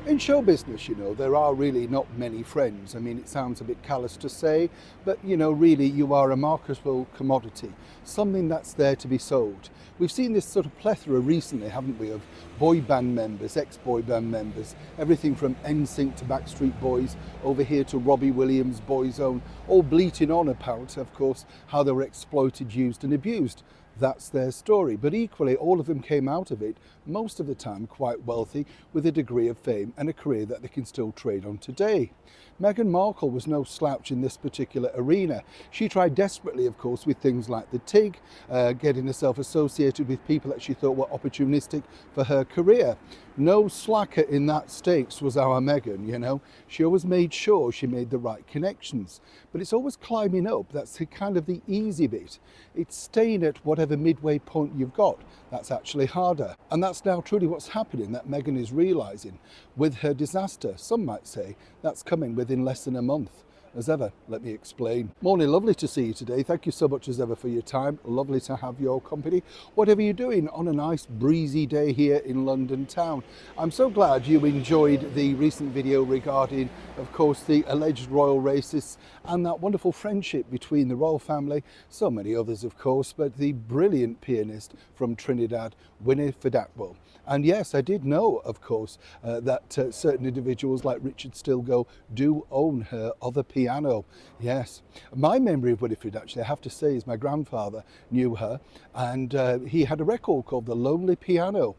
In show business, there are really not many friends. I mean, it sounds a bit callous to say, but really you are a marketable commodity, something that's there to be sold. We've seen this sort of plethora recently, haven't we, of boy band members, ex-boy band members, everything from NSYNC to Backstreet Boys, over here to Robbie Williams, Boyzone, all bleating on about, of course, how they were exploited, used and abused. That's their story. But equally, all of them came out of it, most of the time quite wealthy, with a degree of fame and a career that they can still trade on today. Meghan Markle was no slouch in this particular arena. She tried desperately, of course, with things like the TIG, getting herself associated with people that she thought were opportunistic for her career. No slacker in that stakes was our Meghan, She always made sure she made the right connections. But it's always climbing up. That's kind of the easy bit. It's staying at whatever midway point you've got. That's actually harder. And that's now truly what's happening, that Meghan is realising with her disaster. Some might say that's coming within less than a month. As ever, let me explain. Morning, lovely to see you today. Thank you so much as ever for your time. Lovely to have your company, whatever you're doing on a nice breezy day here in London town. I'm so glad you enjoyed the recent video regarding, of course, the alleged royal racists and that wonderful friendship between the royal family, so many others, of course, but the brilliant pianist from Trinidad, Winifred Atwell. And yes, I did know, of course, that certain individuals like Richard Stilgoe do own her other piano. Yes, my memory of Winifred, actually, I have to say, is my grandfather knew her, and he had a record called The Lonely Piano.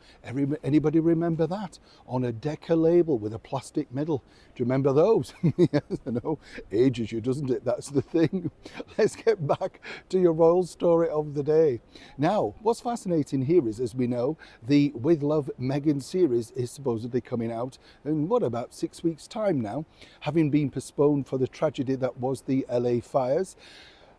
Anybody remember that? On a Decca label with a plastic middle. Do you remember those? Yes, I know, ages you, doesn't it? That's the thing. Let's get back to your royal story of the day. Now, what's fascinating here is, as we know, the With Love Meghan series is supposedly coming out in about 6 weeks' time now, having been postponed for the tragedy that was the LA fires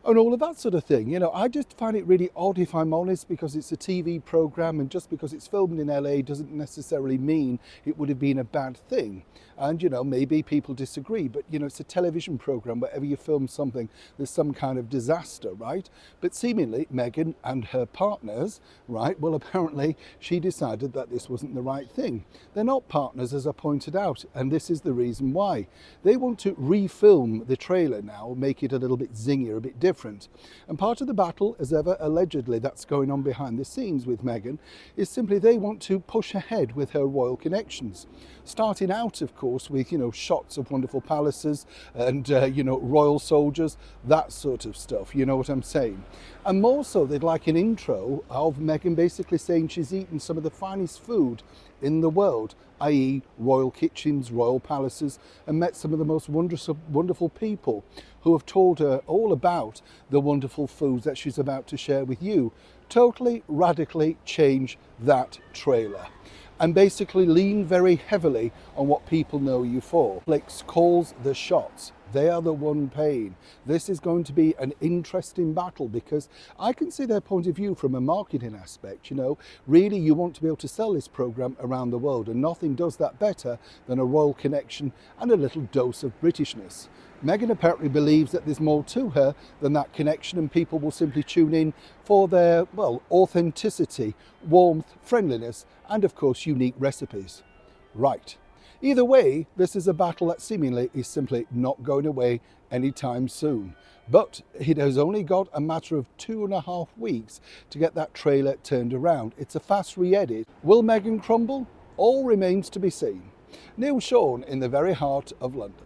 and all of that sort of thing. I just find it really odd, if I'm honest, because it's a TV program, and just because it's filmed in LA doesn't necessarily mean it would have been a bad thing. And maybe people disagree, but it's a television program. Wherever you film something, there's some kind of disaster, right? But seemingly Meghan and her partners, right, well, apparently she decided that this wasn't the right thing. They're not partners, as I pointed out, and this is the reason why. They want to refilm the trailer now, make it a little bit zingier, a bit different. And part of the battle, as ever, allegedly, that's going on behind the scenes with Meghan, is simply they want to push ahead with her royal connections. Starting out, of course, with, shots of wonderful palaces and, royal soldiers, that sort of stuff, you know what I'm saying? And more so, they'd like an intro of Meghan basically saying she's eaten some of the finest food in the world, i.e. royal kitchens, royal palaces, and met some of the most wonderful people who have told her all about the wonderful foods that she's about to share with you. Totally, radically change that trailer and basically lean very heavily on what people know you for. Netflix calls the shots. They are the one paying. This is going to be an interesting battle, because I can see their point of view from a marketing aspect. Really, you want to be able to sell this program around the world, and nothing does that better than a royal connection and a little dose of Britishness. Meghan apparently believes that there's more to her than that connection, and people will simply tune in for their, well, authenticity, warmth, friendliness, and of course unique recipes. Right. Either way, this is a battle that seemingly is simply not going away anytime soon. But it has only got a matter of 2.5 weeks to get that trailer turned around. It's a fast re-edit. Will Meghan crumble? All remains to be seen. Neil Sean in the very heart of London.